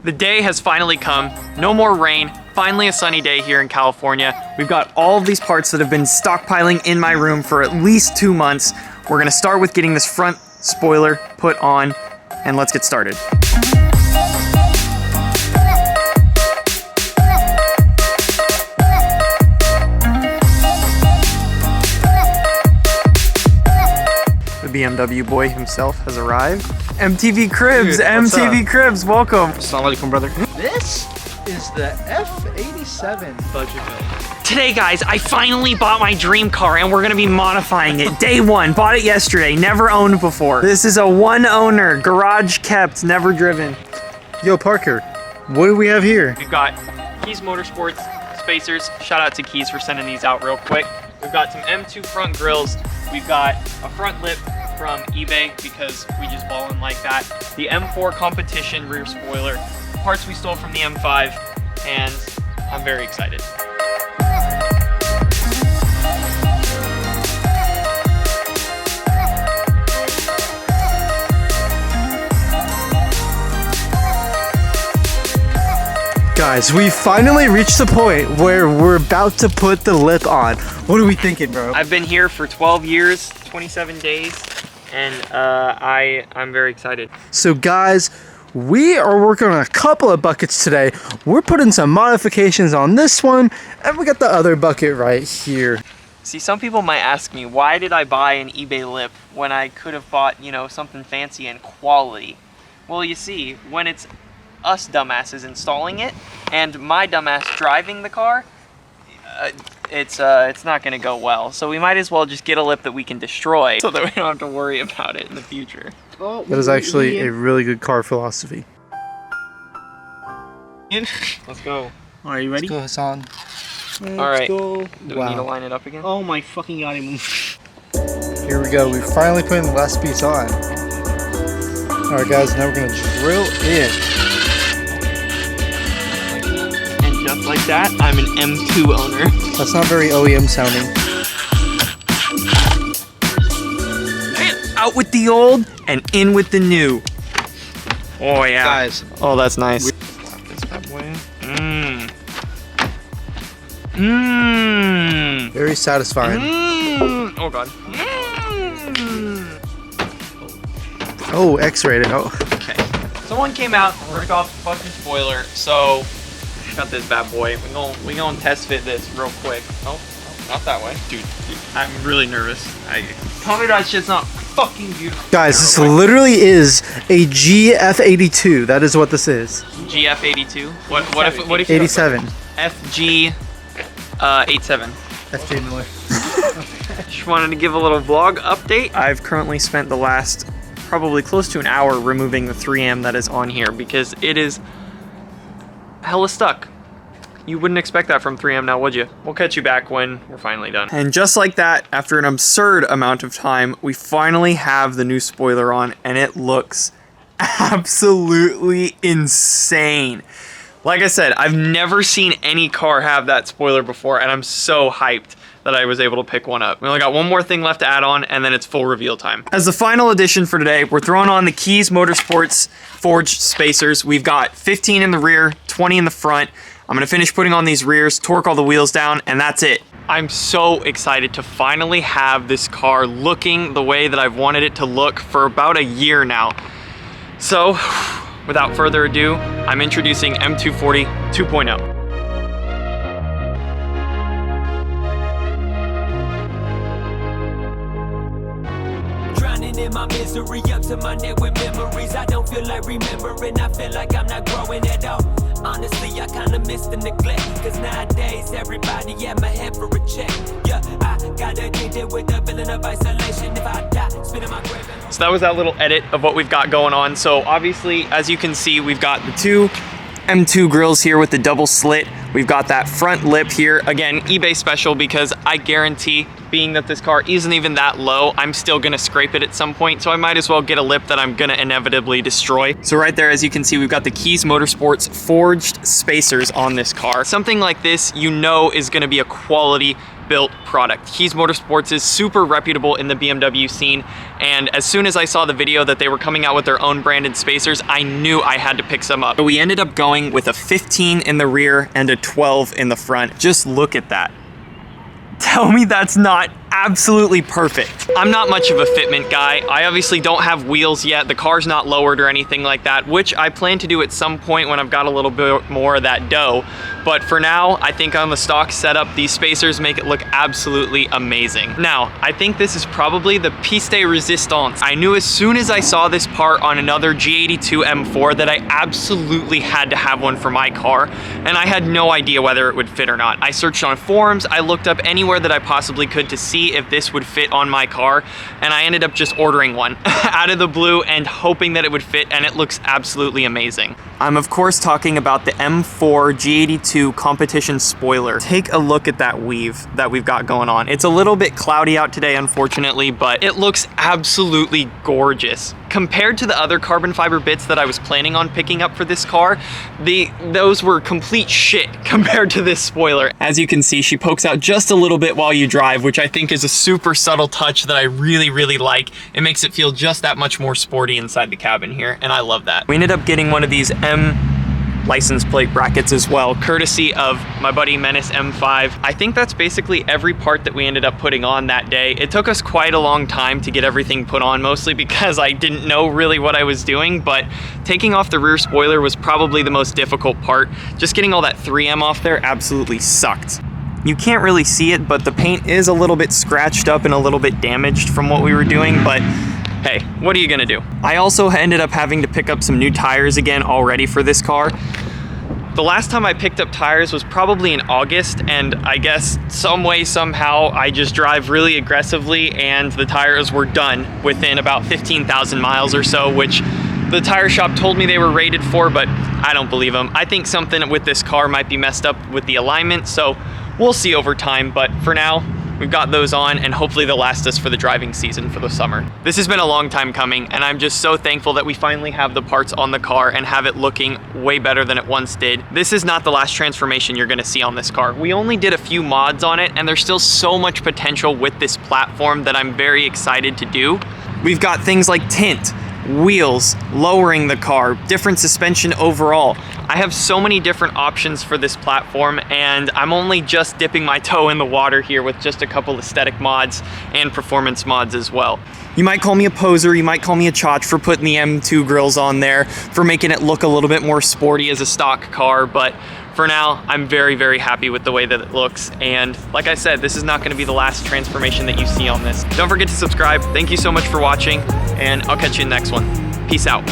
The day has finally come. No more rain. Finally a sunny day here in California. We've got all of these parts that have been stockpiling in my room for at least 2 months. We're gonna start with getting this front spoiler put on, and let's get started. The BMW boy himself has arrived. MTV Cribs, Dude, MTV Cribs, welcome. Assalamu alaikum, brother. This is the F87 budget build. Today, guys, I finally bought my dream car and we're gonna be modifying it. Day one, bought it yesterday, never owned before. This is a one owner, garage kept, never driven. Yo, Parker, what do we have here? We've got Keys Motorsports spacers. Shout out to Keys for sending these out real quick. We've got some M2 front grills. We've got a front lip from eBay because we just ballin' like that. The M4 competition rear spoiler. Parts we stole from the M5, and I'm very excited. Guys, we finally reached the point where we're about to put the lip on. What are we thinking, bro? I've been here for 12 years, 27 days, and I'm very excited. So guys, we are working on a couple of buckets today. We're putting some modifications on this one, and we got the other bucket right here. See, some people might ask me, why did I buy an eBay lip when I could have bought, you know, something fancy and quality? Well, you see, when it's us dumbasses installing it and my dumbass driving the car, it's not gonna go well. So we might as well just get a lip that we can destroy so that we don't have to worry about it in the future. Oh, That is actually a really good car philosophy. Let's go. Are you ready? Let's go, Hassan. All right. Go. Do we need to line it up again? Oh my fucking god, Here we go. We're finally putting the last piece on. All right, guys. Now we're gonna drill in. And just like that, I'm an M2 owner. That's not very OEM sounding. Out with the old and in with the new. Oh yeah. Guys. Oh, that's nice. This bad boy. Mmm. Mmm. Very satisfying. Mmm. Oh god. Mmm. Oh, X-rated. Oh. Okay. Someone came out and ripped off the fucking spoiler, so got this bad boy. We gonna test fit this real quick. Oh, not that way. Dude, I'm really nervous. Tell me that shit's not fucking beautiful. Guys, this literally is a GF82. That is what this is. GF82. What if 87. FG 87. FJ Miller. Just wanted to give a little vlog update. I've currently spent the last probably close to an hour removing the 3M that is on here because it is hella stuck. You wouldn't expect that from 3M now, would you? We'll catch you back when we're finally done. And just like that, after an absurd amount of time, we finally have the new spoiler on, and it looks absolutely insane. Like I said, I've never seen any car have that spoiler before, and I'm so hyped that I was able to pick one up. We only got one more thing left to add on, and then it's full reveal time. As the final addition for today, we're throwing on the Keys Motorsports forged spacers. We've got 15 in the rear, 20 in the front. I'm gonna finish putting on these rears, torque all the wheels down, and that's it. I'm so excited to finally have this car looking the way that I've wanted it to look for about a year now. So, without further ado, I'm introducing M240 2.0. In my misery, up to my neck with memories. I don't feel like remembering, I feel like I'm not growing at all. Honestly, I kinda miss the neglect, cause nowadays everybody at my head for a check. Yeah, I got addicted with the feeling of isolation. If I die, spinning my grave. So that was that little edit of what we've got going on. So obviously, as you can see, we've got the two M2 grills here with the double slit. We've got that front lip here. Again, eBay special because I guarantee, being that this car isn't even that low, I'm still gonna scrape it at some point, so I might as well get a lip that I'm gonna inevitably destroy. So right there, as you can see, we've got the Keys Motorsports forged spacers on this car. Something like this, you know, is gonna be a quality built product. Keys Motorsports is super reputable in the BMW scene, and as soon as I saw the video that they were coming out with their own branded spacers, I knew I had to pick some up. So we ended up going with a 15 in the rear and a 12 in the front. Just look at that. Tell me that's not absolutely perfect. I'm not much of a fitment guy. I obviously don't have wheels yet. The car's not lowered or anything like that, which I plan to do at some point when I've got a little bit more of that dough. But for now, I think on the stock setup, these spacers make it look absolutely amazing. Now, I think this is probably the piece de resistance. I knew as soon as I saw this part on another G82 M4 that I absolutely had to have one for my car, and I had no idea whether it would fit or not. I searched on forums, I looked up anywhere that I possibly could to see if this would fit on my car, and I ended up just ordering one out of the blue and hoping that it would fit, and it looks absolutely amazing. I'm of course talking about the M4 G82 competition spoiler. Take a look at that weave that we've got going on. It's a little bit cloudy out today, unfortunately, but it looks absolutely gorgeous. Compared to the other carbon fiber bits that I was planning on picking up for this car, those were complete shit compared to this spoiler. As you can see, she pokes out just a little bit while you drive, which I think is a super subtle touch that I really, really like. It makes it feel just that much more sporty inside the cabin here, and I love that. We ended up getting one of these M license plate brackets as well, courtesy of my buddy Menace M5. I think that's basically every part that we ended up putting on that day. It took us quite a long time to get everything put on, mostly because I didn't know really what I was doing, but taking off the rear spoiler was probably the most difficult part. Just getting all that 3M off there absolutely sucked. You can't really see it, but the paint is a little bit scratched up and a little bit damaged from what we were doing, but hey, what are you gonna do? I also ended up having to pick up some new tires again already for this car. The last time I picked up tires was probably in August, and I guess some way, somehow, I just drive really aggressively and the tires were done within about 15,000 miles or so, which the tire shop told me they were rated for, but I don't believe them. I think something with this car might be messed up with the alignment, so we'll see over time, but for now, we've got those on, and hopefully they'll last us for the driving season for the summer. This has been a long time coming, and I'm just so thankful that we finally have the parts on the car and have it looking way better than it once did. This is not the last transformation you're gonna see on this car. We only did a few mods on it, and there's still so much potential with this platform that I'm very excited to do. We've got things like tint, wheels, lowering the car, different suspension overall. I have so many different options for this platform, and I'm only just dipping my toe in the water here with just a couple aesthetic mods and performance mods as well. You might call me a poser, you might call me a chotch for putting the M2 grills on there, for making it look a little bit more sporty as a stock car, but for now, I'm very, very happy with the way that it looks. And like I said, this is not gonna be the last transformation that you see on this. Don't forget to subscribe. Thank you so much for watching, and I'll catch you in the next one. Peace out.